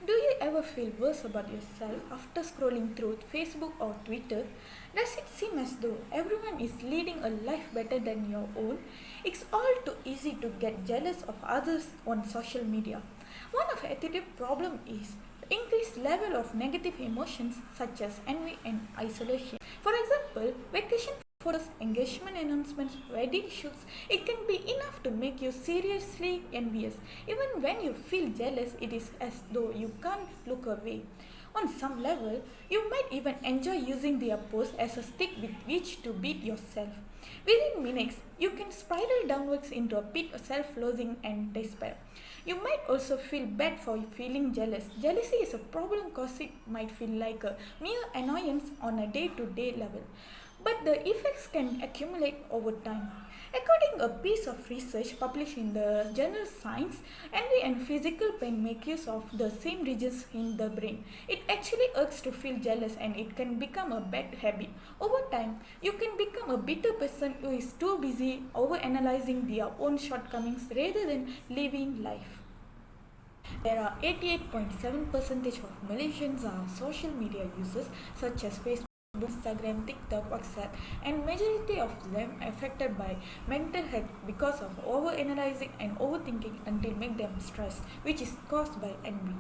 Do you ever feel worse about yourself after scrolling through Facebook or Twitter? Does it seem as though everyone is leading a life better than your own? It's all too easy to get jealous of others on social media. One of the attitude problem is the increased level of negative emotions such as envy and isolation. For example, vacation photos, engagement announcements, wedding shoots, it can be enough to make you seriously envious. Even when you feel jealous, it is as though you can't look away. On some level, you might even enjoy using their post as a stick with which to beat yourself. Within minutes, you can spiral downwards into a pit of self-loathing and despair. You might also feel bad for feeling jealous. Jealousy is a problem because it might feel like a mere annoyance on a day-to-day level, but the effects can accumulate over time. According to a piece of research published in the journal Science, envy and physical pain make use of the same regions in the brain. It actually urges to feel jealous and it can become a bad habit. Over time, you can become a bitter person who is too busy overanalyzing their own shortcomings rather than living life. There are 88.7% of Malaysians are social media users such as Facebook, Instagram, TikTok, WhatsApp, and majority of them affected by mental health because of overanalyzing and overthinking until make them stressed, which is caused by envy.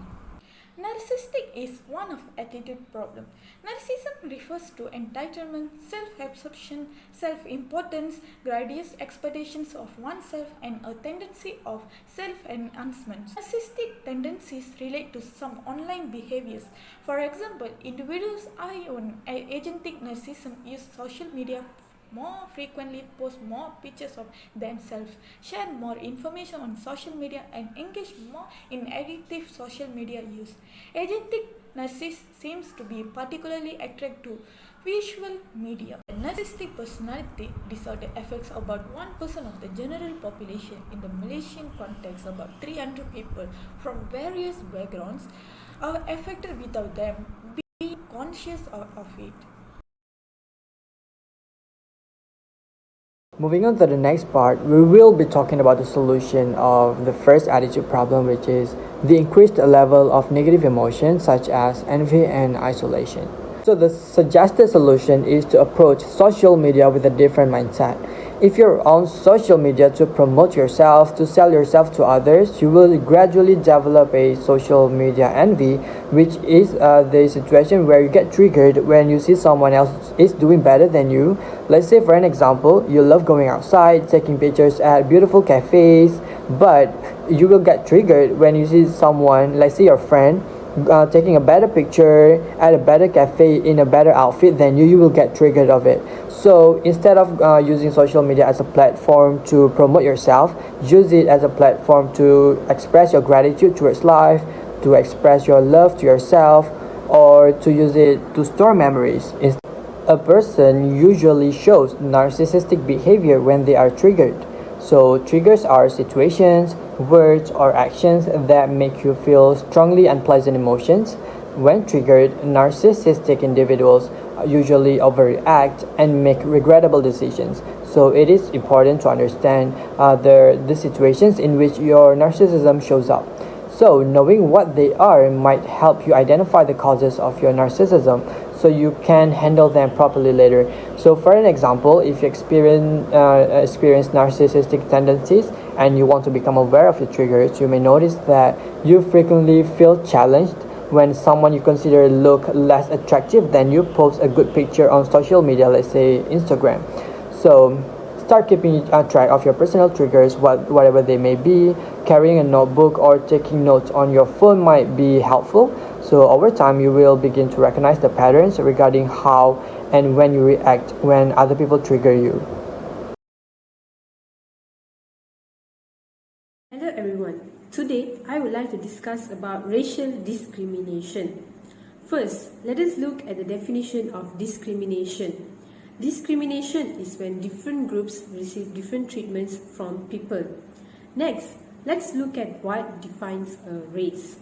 Narcissistic is one of attitude problem. Narcissism refers to entitlement, self-absorption, self-importance, grandiose expectations of oneself, and a tendency of self-enhancement. Narcissistic tendencies relate to some online behaviors. For example, individuals eye on agentic narcissism use social media more frequently, post more pictures of themselves, share more information on social media, and engage more in addictive social media use. Agentic narcissism seems to be particularly attracted to visual media. Narcissistic personality disorder affects about 1% of the general population. In the Malaysian context, about 300 people from various backgrounds are affected without them being conscious of it. Moving on to the next part, we will be talking about the solution of the first attitude problem, which is the increased level of negative emotions such as envy and isolation. So the suggested solution is to approach social media with a different mindset. If you're on social media to promote yourself, to sell yourself to others, you will gradually develop a social media envy, which is the situation where you get triggered when you see someone else is doing better than you. Let's say, for an example, you love going outside, taking pictures at beautiful cafes, but you will get triggered when you see someone, let's say your friend, taking a better picture at a better cafe in a better outfit than you will get triggered of it. So instead of using social media as a platform to promote yourself, use it as a platform to express your gratitude towards life, to express your love to yourself, or to use it to store memories. A person usually shows narcissistic behavior when they are triggered. So triggers are situations, words, or actions that make you feel strongly unpleasant emotions. When triggered, narcissistic individuals usually overreact and make regrettable decisions. So it is important to understand the situations in which your narcissism shows up. So knowing what they are might help you identify the causes of your narcissism so you can handle them properly later. So for an example, if you experience narcissistic tendencies and you want to become aware of your triggers, you may notice that you frequently feel challenged when someone you consider look less attractive than you post a good picture on social media, let's say Instagram. So start keeping track of your personal triggers, whatever they may be. Carrying a notebook or taking notes on your phone might be helpful. So over time, you will begin to recognize the patterns regarding how and when you react when other people trigger you. Hello everyone. Today, I would like to discuss about racial discrimination. First, let us look at the definition of discrimination. Discrimination is when different groups receive different treatments from people. Next, let's look at what defines a race.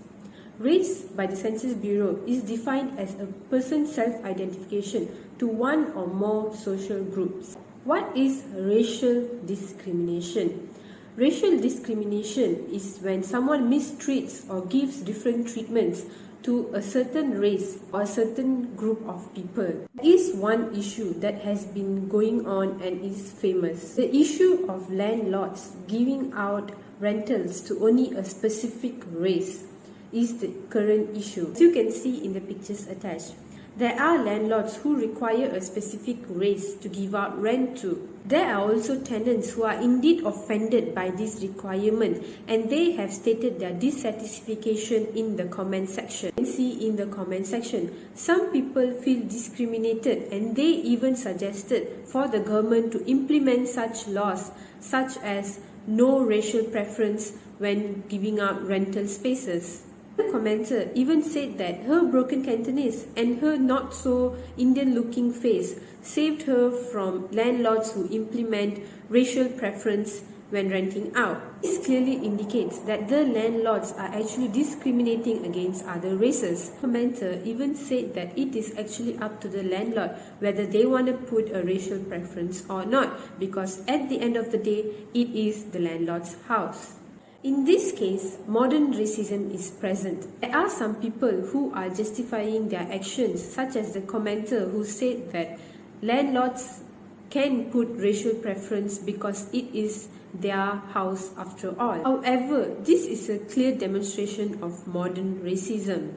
Race, by the Census Bureau, is defined as a person's self-identification to one or more social groups. What is racial discrimination? Racial discrimination is when someone mistreats or gives different treatments to a certain race or a certain group of people. There is one issue that has been going on and is famous. The issue of landlords giving out rentals to only a specific race is the current issue. As you can see in the pictures attached, there are landlords who require a specific race to give out rent to. There are also tenants who are indeed offended by this requirement, and they have stated their dissatisfaction in the comment section. You can see in the comment section, some people feel discriminated, and they even suggested for the government to implement such laws such as no racial preference when giving out rental spaces. The commenter even said that her broken Cantonese and her not so Indian looking face saved her from landlords who implement racial preference when renting out. This clearly indicates that the landlords are actually discriminating against other races. The commenter even said that it is actually up to the landlord whether they want to put a racial preference or not, because at the end of the day, it is the landlord's house. In this case, modern racism is present. There are some people who are justifying their actions, such as the commenter who said that landlords can put racial preference because it is their house after all. However, this is a clear demonstration of modern racism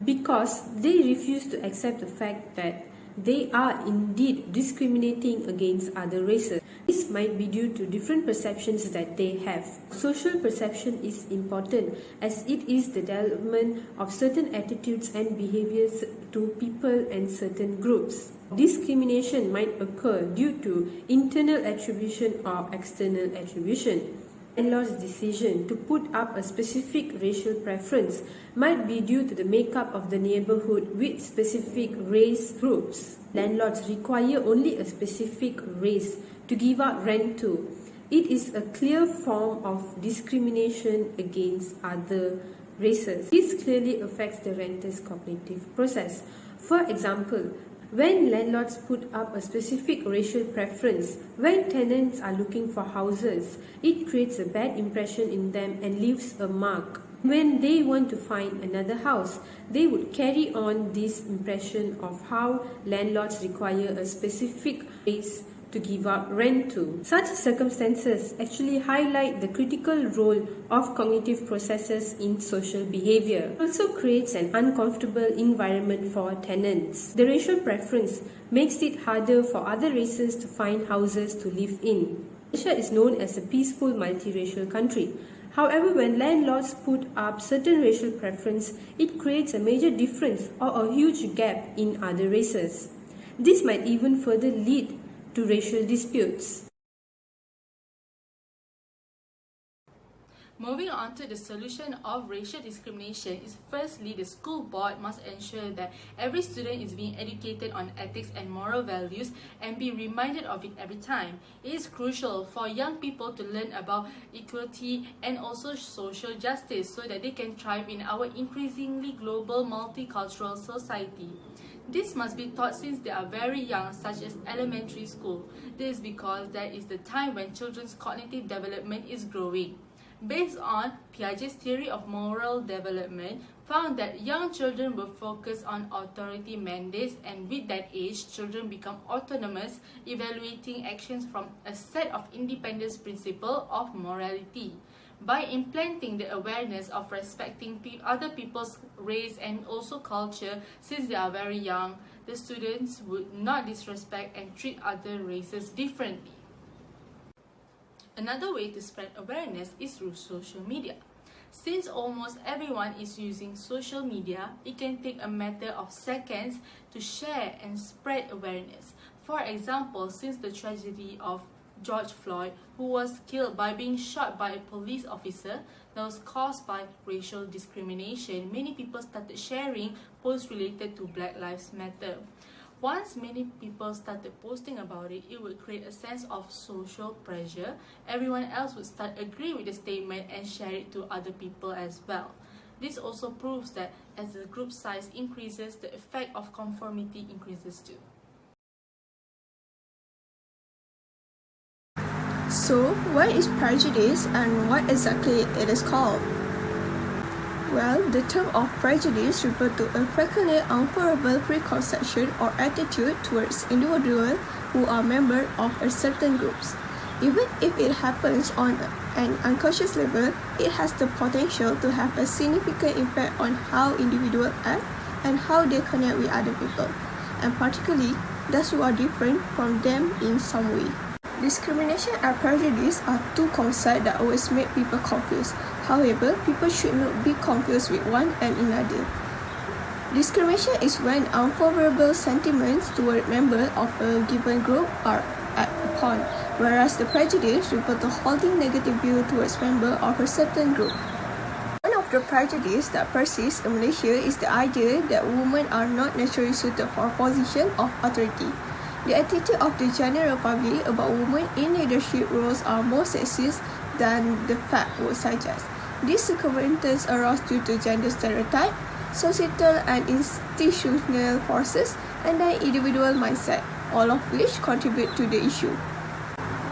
because they refuse to accept the fact that they are indeed discriminating against other races. This might be due to different perceptions that they have. Social perception is important as it is the development of certain attitudes and behaviors to people and certain groups. Discrimination might occur due to internal attribution or external attribution. Landlord's decision to put up a specific racial preference might be due to the makeup of the neighborhood with specific race groups. Landlords require only a specific race to give out rent to. It is a clear form of discrimination against other races. This clearly affects the renter's cognitive process. For example, when landlords put up a specific racial preference, when tenants are looking for houses, it creates a bad impression in them and leaves a mark. When they want to find another house, they would carry on this impression of how landlords require a specific race to give out rent to. Such circumstances actually highlight the critical role of cognitive processes in social behavior. It also creates an uncomfortable environment for tenants. The racial preference makes it harder for other races to find houses to live in. Malaysia is known as a peaceful multiracial country. However, when landlords put up certain racial preference, it creates a major difference or a huge gap in other races. This might even further lead to racial disputes. Moving on to the solution of racial discrimination is firstly the school board must ensure that every student is being educated on ethics and moral values and be reminded of it every time. It is crucial for young people to learn about equality and also social justice so that they can thrive in our increasingly global multicultural society. This must be taught since they are very young, such as elementary school. This is because that is the time when children's cognitive development is growing. Based on Piaget's theory of moral development, found that young children will focus on authority mandates, and with that age, children become autonomous, evaluating actions from a set of independence principles of morality. By implanting the awareness of respecting other people's race and also culture since they are very young, the students would not disrespect and treat other races differently. Another way to spread awareness is through social media. Since almost everyone is using social media, it can take a matter of seconds to share and spread awareness. For example, since the tragedy of George Floyd, who was killed by being shot by a police officer that was caused by racial discrimination, many people started sharing posts related to Black Lives Matter. Once many people started posting about it, it would create a sense of social pressure. Everyone else would start agree with the statement and share it to other people as well. This also proves that as the group size increases, the effect of conformity increases too. So, what is prejudice and what exactly it is called? Well, the term of prejudice refers to a frequently unfavorable preconception or attitude towards individuals who are members of a certain groups. Even if it happens on an unconscious level, it has the potential to have a significant impact on how individuals act and how they connect with other people, and particularly those who are different from them in some way. Discrimination and prejudice are two concepts that always make people confused. However, people should not be confused with one and another. Discrimination is when unfavorable sentiments toward members of a given group are acted upon, whereas the prejudice refers to holding negative view towards members of a certain group. One of the prejudices that persists in Malaysia is the idea that women are not naturally suited for a position of authority. The attitude of the general public about women in leadership roles are more sexist than the fact would suggest. These circumstances arise due to gender stereotype, societal and institutional forces, and an individual mindset, all of which contribute to the issue.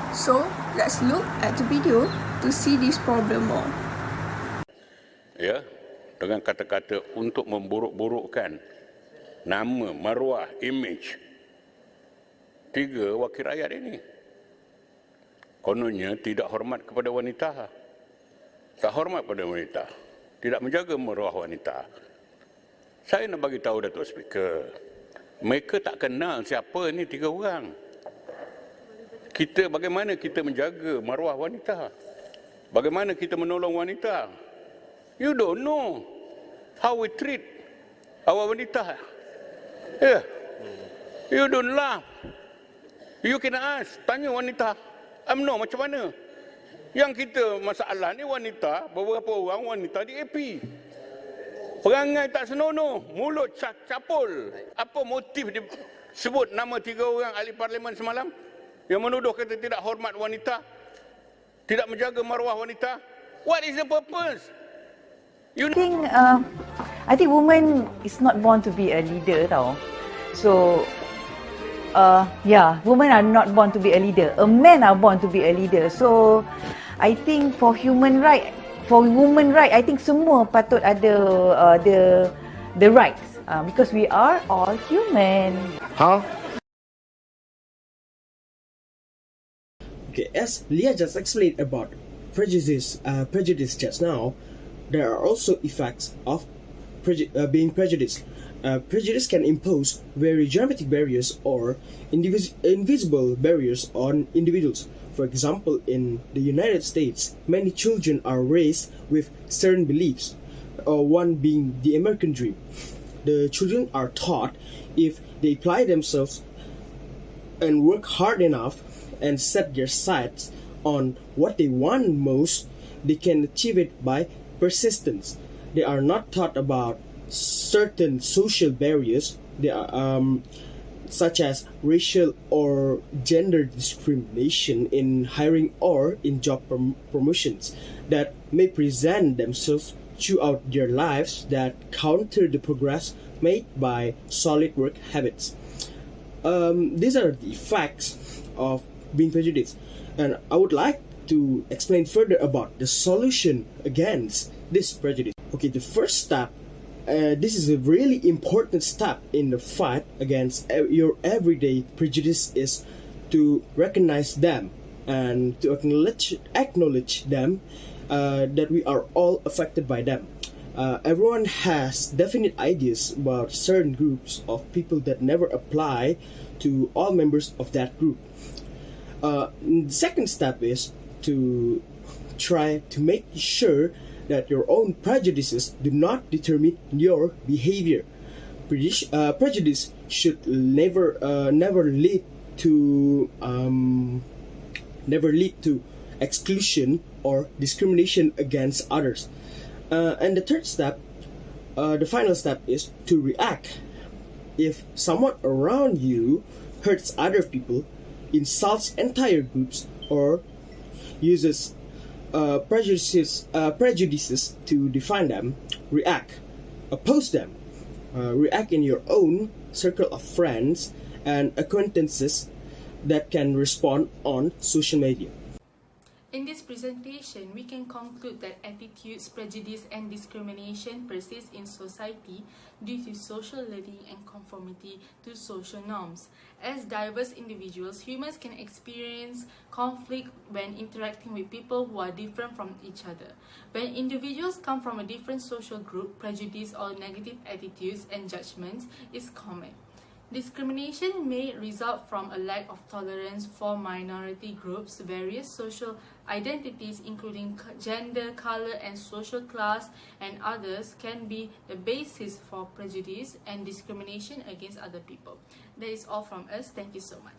So, let's look at the video to see this problem more. Ya, dengan kata-kata untuk memburuk-burukkan nama, maruah, image tiga wakil rakyat ini. Kononnya tidak hormat kepada wanita. Tak hormat pada wanita. Tidak menjaga maruah wanita. Saya nak bagi tahu Datuk Speaker, mereka tak kenal siapa ni tiga orang. Bagaimana kita menjaga maruah wanita? Bagaimana kita menolong wanita? You don't know how we treat our wanita. Yeah. You don't laugh. You can ask, tanya wanita, UMNO macam mana? Yang kita masalah ni wanita, beberapa orang wanita di AP. Perangai tak senonoh, mulut capul. Apa motif dia sebut nama tiga orang ahli parlimen semalam? Yang menuduh kata tidak hormat wanita, tidak menjaga maruah wanita. What is the purpose? I think woman is not born to be a leader tau. So women are not born to be a leader. A men are born to be a leader. So I think for women right, I think semua patut ada the rights because we are all human. Okay, as Leah just explained about prejudice just now, there are also effects of being prejudiced. Prejudice can impose very dramatic barriers or invisible barriers on individuals. For example, in the United States, many children are raised with certain beliefs, one being the American dream. The children are taught if they apply themselves and work hard enough and set their sights on what they want most, they can achieve it by persistence. They are not taught about certain social barriers, such as racial or gender discrimination in hiring or in job promotions that may present themselves throughout their lives that counter the progress made by solid work habits. These are the effects of being prejudiced, and I would like to explain further about the solution against this prejudice. Okay, the first step, this is a really important step in the fight against your everyday prejudice, is to recognize them and to acknowledge them, that we are all affected by them. Everyone has definite ideas about certain groups of people that never apply to all members of that group. The second step is to try to make sure that your own prejudices do not determine your behavior. Prejudice should never lead to exclusion or discrimination against others. And the third step, the final step, is to react. If someone around you hurts other people, insults entire groups, or uses prejudices to define them, react. Oppose them. React in your own circle of friends and acquaintances that can respond on social media. In this presentation, we can conclude that attitudes, prejudice, and discrimination persist in society due to social learning and conformity to social norms. As diverse individuals, humans can experience conflict when interacting with people who are different from each other. When individuals come from a different social group, prejudice or negative attitudes and judgments is common. Discrimination may result from a lack of tolerance for minority groups. Various social identities, including gender, color, and social class, and others, can be the basis for prejudice and discrimination against other people. That is all from us. Thank you so much.